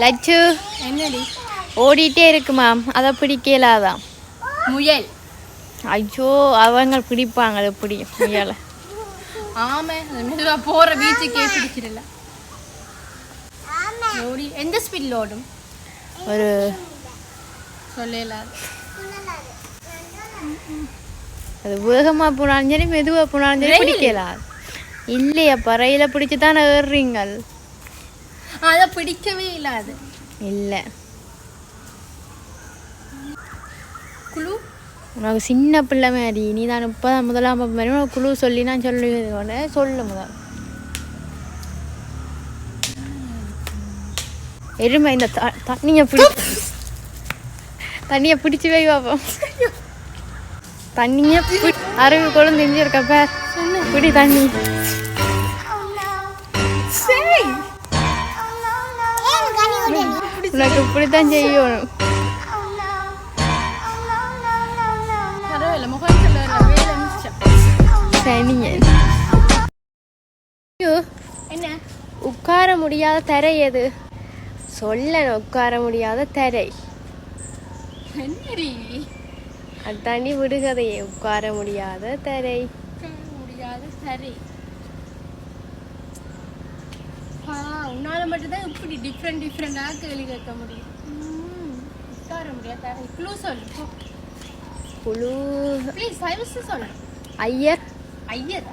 லட்சு என்னடி ஓடிட்டே இருக்குமாம், அதை பிடிக்கலாதான். முயல். ஐயோ, அவங்க பிடிப்பாங்க எப்படி முயலை? ஆமா, மெதுவா போற பீச்சுக்கே பிடிச்சிடல. ஓடி எந்த ஸ்பீட்ல ஓடும்? ஒரு சொல்லல. அது வேகமா போனாலும் சரி மெதுவா போனாலும் சரி பிடிக்கலாம். இல்லையாப்பா, ரயில பிடிச்சு தான் ஏறுறீங்க. அதை பிடிக்கவே இல்லை. அது இல்லை. குழு உனக்கு சின்ன பிள்ளை மாதிரி, நீ தான் இப்போதான் முதலாம் மாதிரி உனக்கு குழு சொல்லி நான் சொல்லுவேன். சொல்லு முதல். எருமை இந்த தண்ணியை பிடிச்சி வை பார்ப்போம். தண்ணியை அருவி கொழுந்து தெரிஞ்சிருக்கப்ப பிடி தண்ணி. உனக்கு இப்படித்தான் செய்யணும். என்ன உட்கார முடியாத தரை எது? சொல்ல உட்கார முடியாத தரை. அதாண்டி விடுகதையே. உட்கார முடியாத தரை. முடியாத தரை. உன்னால மட்டும்தான் இப்படி டிஃப்ரெண்டா கேள்வி கேட்க முடியும். உட்கார முடியாத தரை. குழு சொல்லு. குழு ப்ளீஸ் சொல்லு. ஐயர். ஐயர்